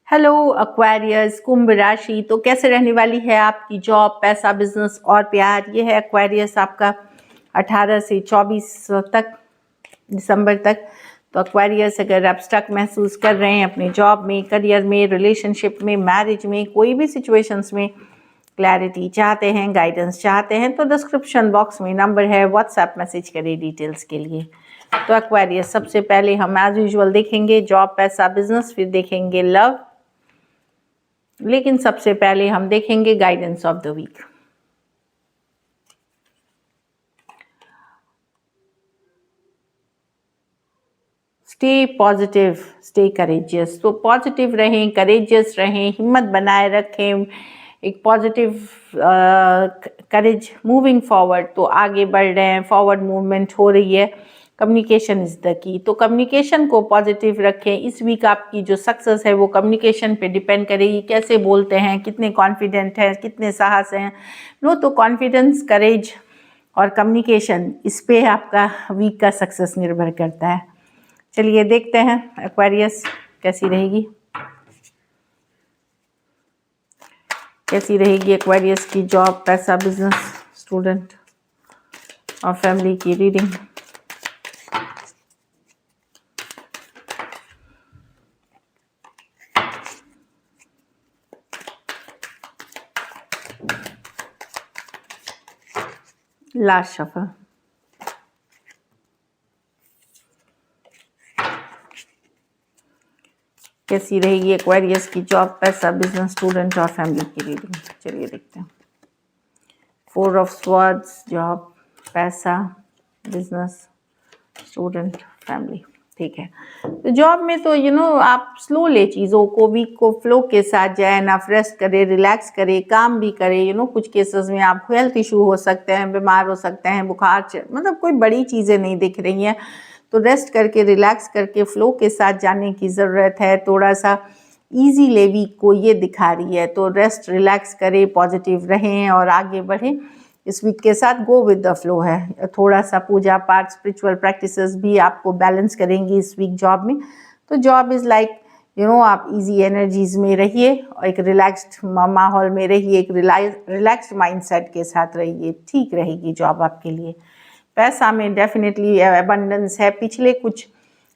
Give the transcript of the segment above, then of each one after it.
Hello Aquarius, कुंभ राशि। तो कैसे रहने वाली है आपकी जॉब, पैसा, बिजनेस और प्यार। ये है एक्वेरियस आपका 18 से 24 तक, दिसंबर तक। तो एक्वेरियस, अगर आप स्टक महसूस कर रहे हैं अपने जॉब में, करियर में, रिलेशनशिप में, मैरिज में, कोई भी सिचुएशंस में क्लैरिटी चाहते हैं, गाइडेंस चाहते हैं, तो डिस्क्रिप्शन बॉक्स में नंबर है, व्हाट्सएप मैसेज करें डिटेल्स के लिए। तो एक्वेरियस, सबसे पहले हम एज यूजुअल देखेंगे जॉब, पैसा, बिजनेस, फिर देखेंगे लव, लेकिन सबसे पहले हम देखेंगे guidance of the week. Stay positive, stay courageous. तो पॉजिटिव रहें, करेजियस रहें, हिम्मत बनाए रखें, एक पॉजिटिव करेज, मूविंग फॉरवर्ड। तो आगे बढ़ रहे हैं, फॉरवर्ड मूवमेंट हो रही है। Communication is the key. तो कम्युनिकेशन को पॉजिटिव रखें। इस वीक आपकी जो सक्सेस है वो कम्युनिकेशन पे डिपेंड करेगी, कैसे बोलते हैं, कितने कॉन्फिडेंट हैं, कितने साहस हैं। तो कॉन्फिडेंस, करेज और कम्युनिकेशन, इस पे आपका वीक का सक्सेस निर्भर करता है। चलिए देखते हैं एक्वेरियस कैसी रहेगी, एक्वेरियस की जॉब, पैसा, बिजनेस, स्टूडेंट और फैमिली की रीडिंग। Last shuffle. कैसी रहेगी एक्वेरियस की जॉब, पैसा, बिजनेस, स्टूडेंट और फैमिली की रीडिंग। चलिए देखते हैं। 4 ऑफ स्वॉर्ड्स, जॉब, पैसा, बिजनेस, स्टूडेंट, फैमिली। ठीक है। तो जॉब में तो आप स्लो ले चीज़ों को, वीक को फ्लो के साथ जाए, ना रेस्ट करे, रिलैक्स करे, काम भी करे। कुछ केसेस में आप हेल्थ इशू हो सकते हैं, बीमार हो सकते हैं, बुखार, मतलब कोई बड़ी चीज़ें नहीं दिख रही हैं। तो रेस्ट करके, रिलैक्स करके, फ्लो के साथ जाने की ज़रूरत है। थोड़ा सा ईजी ले वीक को, ये दिखा रही है। तो रेस्ट, रिलैक्स करें, पॉजिटिव रहें और आगे बढ़ें। इस वीक के साथ गो विद द फ्लो है। थोड़ा सा पूजा पाठ, स्पिरिचुअल प्रैक्टिसेस भी आपको बैलेंस करेंगी इस वीक जॉब में। तो जॉब इज़ लाइक आप इजी एनर्जीज में रहिए और एक रिलैक्स्ड माहौल में रहिए, एक रिलैक्स्ड माइंडसेट के साथ रहिए, ठीक रहेगी जॉब आपके लिए। पैसा में डेफिनेटली अबंडेंस है। पिछले कुछ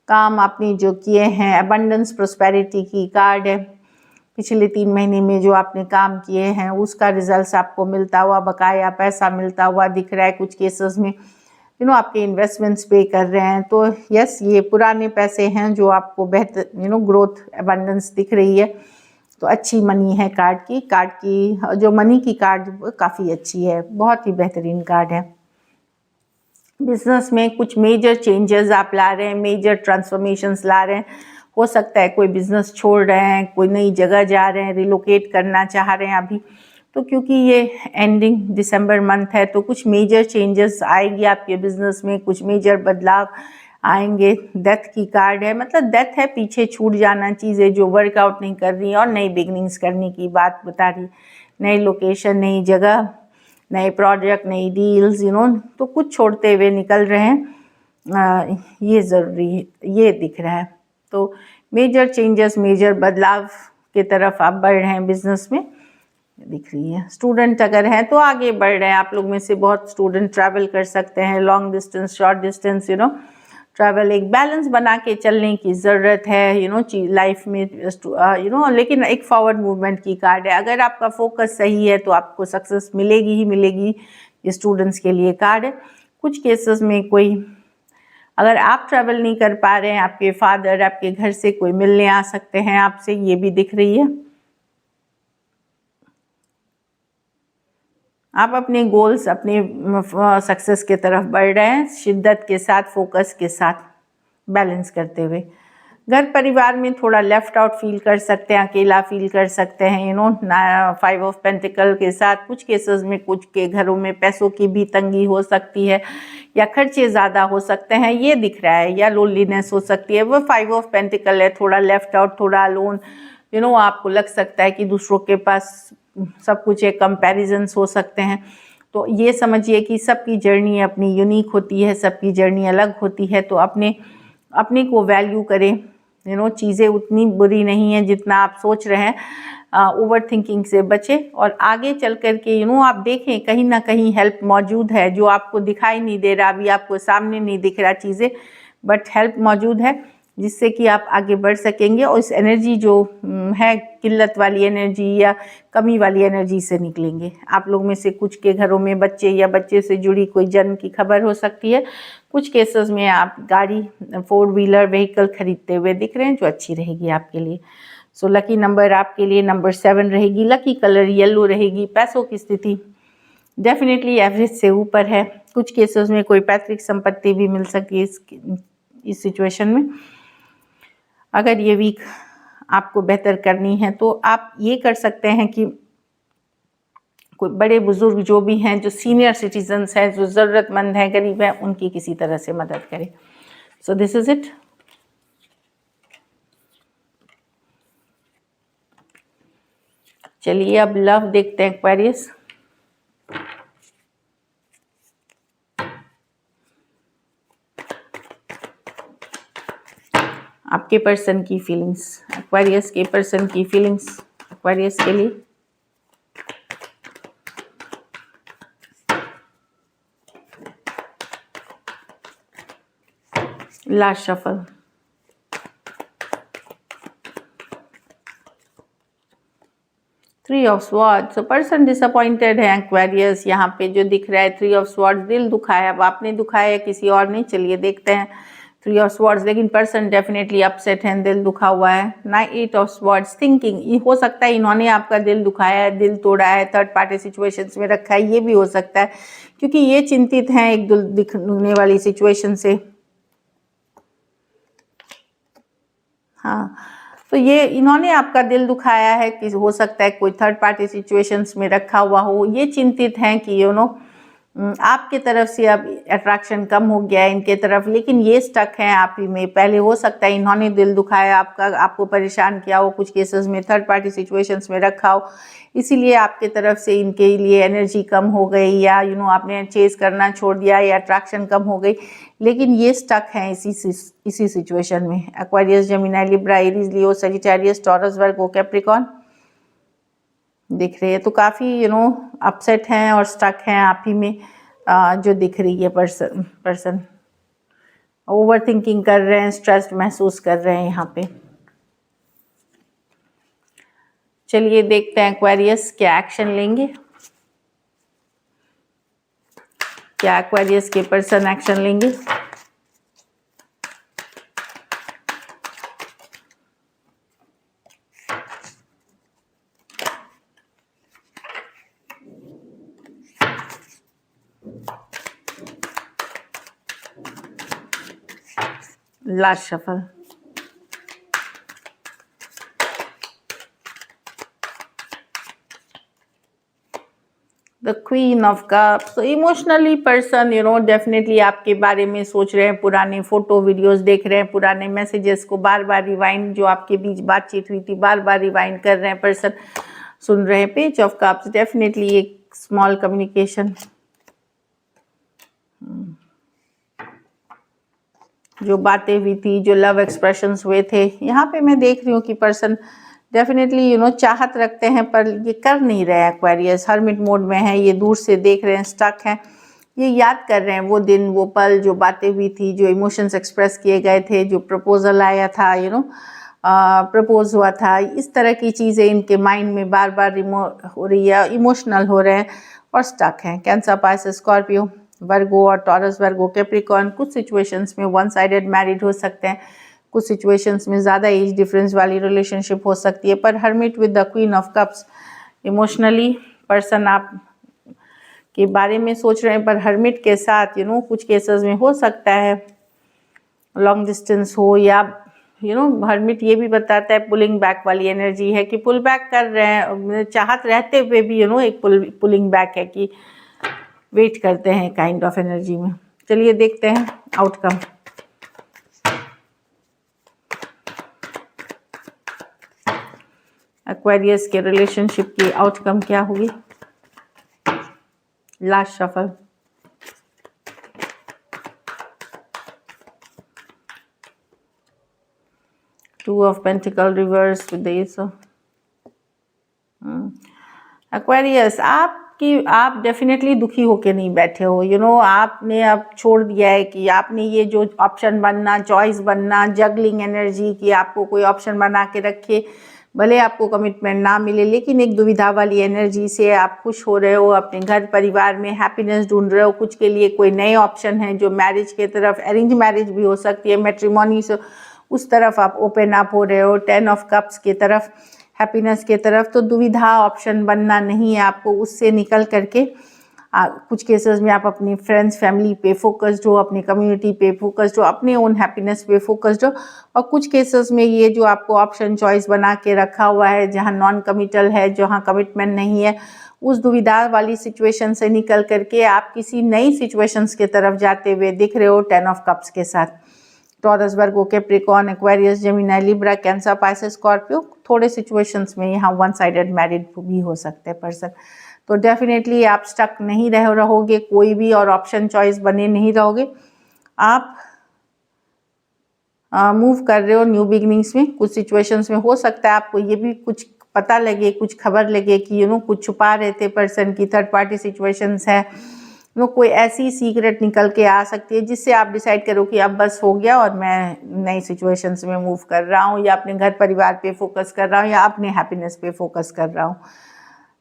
काम आपने जो किए हैं, अबंडेंस प्रोस्पेरिटी की कार्ड है। पिछले 3 महीने में जो आपने काम किए हैं उसका रिजल्ट्स आपको मिलता हुआ, बकाया पैसा मिलता हुआ दिख रहा है। कुछ केसेस में आपके इन्वेस्टमेंट्स पे कर रहे हैं। तो यस, ये पुराने पैसे हैं जो आपको बेहतर ग्रोथ, अबंडेंस दिख रही है। तो अच्छी मनी है कार्ड की जो मनी की कार्ड काफ़ी अच्छी है, बहुत ही बेहतरीन कार्ड है। बिजनेस में कुछ मेजर चेंजेस आप ला रहे हैं, मेजर ट्रांसफॉर्मेशंस ला रहे हैं। हो सकता है कोई बिजनेस छोड़ रहे हैं, कोई नई जगह जा रहे हैं, रिलोकेट करना चाह रहे हैं अभी। तो क्योंकि ये एंडिंग दिसंबर मंथ है तो कुछ मेजर चेंजेस आएगी आपके बिजनेस में, कुछ मेजर बदलाव आएंगे। डेथ की कार्ड है, मतलब डेथ है, पीछे छूट जाना, चीज़ें जो वर्कआउट नहीं कर रही और नई बिगनिंग्स करने की बात बता रही। नई लोकेशन, नई जगह, नए प्रोजेक्ट, नई डील्स, तो कुछ छोड़ते हुए निकल रहे हैं। ये ज़रूरी है, ये दिख रहा है। तो मेजर चेंजेस, मेजर बदलाव की तरफ आप बढ़ रहे हैं बिजनेस में, दिख रही है। स्टूडेंट अगर हैं तो आगे बढ़ रहे हैं। आप लोग में से बहुत स्टूडेंट ट्रैवल कर सकते हैं, long distance, short distance, travel. एक बैलेंस बना के चलने की ज़रूरत है लाइफ में, लेकिन एक फॉरवर्ड मूवमेंट की कार्ड है। अगर आपका फोकस सही है तो आपको सक्सेस मिलेगी ही मिलेगी। ये स्टूडेंट्स के लिए कार्ड है। कुछ केसेस में कोई, अगर आप ट्रैवल नहीं कर पा रहे हैं, आपके फादर आपके घर से कोई मिलने आ सकते हैं आपसे, ये भी दिख रही है। आप अपने गोल्स, अपने सक्सेस की तरफ बढ़ रहे हैं, शिद्दत के साथ, फोकस के साथ, बैलेंस करते हुए। घर परिवार में थोड़ा लेफ्ट आउट फील कर सकते हैं, अकेला फील कर सकते हैं 5 ऑफ पेंटिकल के साथ। कुछ केसेस में कुछ के घरों में पैसों की भी तंगी हो सकती है या खर्चे ज़्यादा हो सकते हैं, ये दिख रहा है। या लोनलीनेस हो सकती है। वो 5 ऑफ पेंटिकल है, थोड़ा लेफ्ट आउट, थोड़ा अलोन। आपको लग सकता है कि दूसरों के पास सब कुछ है, कंपैरिजन्स हो सकते हैं। तो ये समझिए कि सबकी जर्नी अपनी यूनिक होती है, सबकी जर्नी अलग होती है। तो अपने को वैल्यू करें, चीज़ें उतनी बुरी नहीं हैं जितना आप सोच रहे हैं। ओवर थिंकिंग से बचें और आगे चल कर के आप देखें कहीं ना कहीं हेल्प मौजूद है, जो आपको दिखाई नहीं दे रहा, अभी आपको सामने नहीं दिख रहा चीज़ें, बट हेल्प मौजूद है जिससे कि आप आगे बढ़ सकेंगे और इस एनर्जी जो है किल्लत वाली एनर्जी या कमी वाली एनर्जी से निकलेंगे। आप लोग में से कुछ के घरों में बच्चे या बच्चे से जुड़ी कोई जन्म की खबर हो सकती है। कुछ केसेस में आप गाड़ी 4 व्हीलर व्हीकल खरीदते हुए दिख रहे हैं, जो अच्छी रहेगी आपके लिए। सो लकी नंबर आपके लिए नंबर 7 रहेगी। लकी कलर येलो रहेगी। पैसों की स्थिति डेफिनेटली एवरेज से ऊपर है। कुछ केसेस में कोई पैतृक संपत्ति भी मिल सकती है इस सिचुएशन में। अगर ये वीक आपको बेहतर करनी है तो आप ये कर सकते हैं कि कोई बड़े बुजुर्ग जो भी हैं, जो सीनियर सिटीजन्स हैं, जो ज़रूरतमंद हैं, गरीब हैं, उनकी किसी तरह से मदद करें। So this is it. चलिए अब लव देखते हैं एक्वेरियस। आपके पर्सन की फीलिंग्स, एक्वेरियस के पर्सन की फीलिंग्स एक्वेरियस के लिए। Last shuffle. Three of swords. तो पर्सन डिसअपॉइंटेड है एक्वेरियस। यहाँ पे जो दिख रहा है 3 ऑफ स्वॉर्ड्स, दिल दुखाया। अब आपने दुखाया या किसी और ने, चलिए देखते हैं। 3 ऑफ स्वॉर्ड्स, लेकिन पर्सन डेफिनेटली अपसेट है, दिल दुखा हुआ है। 8 ऑफ स्वॉर्ड्स, थिंकिंग। ये हो सकता है इन्होंने आपका दिल दुखाया है, दिल तोड़ा है, थर्ड पार्टी सिचुएशंस में रखा है, ये भी हो सकता है, क्योंकि ये चिंतित हैं एक दिखने वाली सिचुएशन से। हाँ, तो ये इन्होंने आपका दिल दुखाया है कि हो सकता है कोई थर्ड पार्टी सिचुएशंस में रखा हुआ हो। ये चिंतित हैं कि आपके तरफ से अब अट्रैक्शन कम हो गया है इनके तरफ, लेकिन ये स्टक हैं आप ही में। पहले हो सकता है इन्होंने दिल दुखाया आपका, आपको परेशान किया हो, कुछ केसेस में थर्ड पार्टी सिचुएशंस में रखा हो, इसीलिए आपके तरफ से इनके लिए एनर्जी कम हो गई, या आपने चेस करना छोड़ दिया, या अट्रैक्शन कम हो गई, लेकिन ये स्टक हैं इसी सिचुएशन में। एक्वेरियस, जेमिनी, लिब्रा, एरीज, लियो, सजिटेरियस, टॉरस, वर्गो, कैप्रिकॉर्न दिख रही है। तो काफ़ी अपसेट हैं और स्टक हैं आप ही में, जो दिख रही है। पर्सन ओवर थिंकिंग कर रहे हैं, स्ट्रेस्ड महसूस कर रहे हैं यहाँ पे। चलिए देखते हैं एक्वेरियस क्या एक्शन लेंगे, क्या एक्वेरियस के पर्सन एक्शन लेंगे। Last shuffle. The queen of cups. तो इमोशनली पर्सन डेफिनेटली आपके बारे में सोच रहे हैं, पुराने फोटो वीडियोस देख रहे हैं, पुराने मैसेजेस को बार बार रिवाइंड, जो आपके बीच बातचीत हुई थी, बार बार रिवाइंड कर रहे हैं पर्सन, सुन रहे हैं। पेज ऑफ कप्स, डेफिनेटली एक स्मॉल कम्युनिकेशन, जो बातें हुई थी, जो लव एक्सप्रेशंस हुए थे, यहाँ पे मैं देख रही हूँ कि पर्सन डेफिनेटली चाहत रखते हैं, पर ये कर नहीं रहे हैं। एक्वेरियस हर्मिट मोड में है, ये दूर से देख रहे हैं, स्टक हैं, ये याद कर रहे हैं वो दिन, वो पल, जो बातें हुई थी, जो इमोशंस एक्सप्रेस किए गए थे, जो प्रपोजल आया था, प्रपोज हुआ था, इस तरह की चीज़ें इनके माइंड में बार बार हो रही है, इमोशनल हो रहे हैं और स्टक हैं। कैंसर, पाइसेस, स्कॉर्पियो, वर्गो और टॉरस, वर्गो, कैप्रिकॉर्न। कुछ सिचुएशंस में वन साइडेड मैरिड हो सकते हैं, कुछ सिचुएशंस में ज़्यादा एज डिफरेंस वाली रिलेशनशिप हो सकती है। पर hermit with the queen of cups, emotionally person आप के बारे में सोच रहे हैं, पर हर्मिट के साथ कुछ केसेस में हो सकता है लॉन्ग डिस्टेंस हो, या हर्मिट ये भी बताता है पुलिंग बैक वाली एनर्जी है, कि पुल बैक कर रहे हैं, चाहत रहते हुए भी एक पुलिंग बैक है, कि वेट करते हैं काइंड ऑफ एनर्जी में। चलिए देखते हैं आउटकम। एक्वेरियस के रिलेशनशिप की आउटकम क्या होगी। Last shuffle. Two of pentacle reverse with the S of Aquarius. आप डेफिनेटली दुखी होके नहीं बैठे हो, आपने अब छोड़ दिया है कि आपने ये जो ऑप्शन बनना, चॉइस बनना, जगलिंग एनर्जी की आपको कोई ऑप्शन बना के रखे, भले आपको कमिटमेंट ना मिले, लेकिन एक दुविधा वाली एनर्जी से आप खुश हो रहे हो, अपने घर परिवार में हैप्पीनेस ढूंढ रहे हो, कुछ के लिए कोई नए ऑप्शन है जो मैरिज के तरफ, अरेंज मैरिज भी हो सकती है, मैट्रिमोनी से उस तरफ आप ओपन अप हो रहे हो, 10 ऑफ कप्स की तरफ, हैप्पीनेस के तरफ। तो दुविधा ऑप्शन बनना नहीं है आपको, उससे निकल करके कुछ केसेस में आप अपनी फ्रेंड्स फैमिली पे फोकस्ड हो, अपनी कम्युनिटी पे फोकस्ड हो, अपने ओन हैप्पीनेस पे फोकस्ड हो। और कुछ केसेस में ये जो आपको ऑप्शन चॉइस बना के रखा हुआ है, जहाँ नॉन कमिटल है, जहाँ कमिटमेंट नहीं है, उस दुविधा वाली सिचुएशन से निकल करके आप किसी नई सिचुएशंस के तरफ जाते हुए दिख रहे हो 10 ऑफ कप्स के साथ। Taurus, Virgo, Capricorn, Aquarius, Gemini, Libra, Cancer, Pisces, Scorpio, थोड़े सिचुएशंस में यहाँ वन साइडेड मैरिड भी हो सकते हैं पर्सन। तो डेफिनेटली आप स्टक नहीं रहोगे कोई भी और ऑप्शन चॉइस बने नहीं रहोगे, आप मूव कर रहे हो न्यू बिगनिंग्स में। कुछ सिचुएशंस में हो सकता है आपको ये भी कुछ पता लगे, कुछ खबर लगे कि कुछ छुपा रहे थे पर्सन की, थर्ड पार्टी सिचुएशंस है, कोई ऐसी सीक्रेट निकल के आ सकती है जिससे आप डिसाइड करो कि अब बस हो गया और मैं नई सिचुएशंस में मूव कर रहा हूँ, या अपने घर परिवार पे फोकस कर रहा हूँ, या अपने हैप्पीनेस पे फोकस कर रहा हूँ।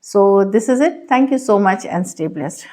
So this is it. Thank you so much and stay blessed.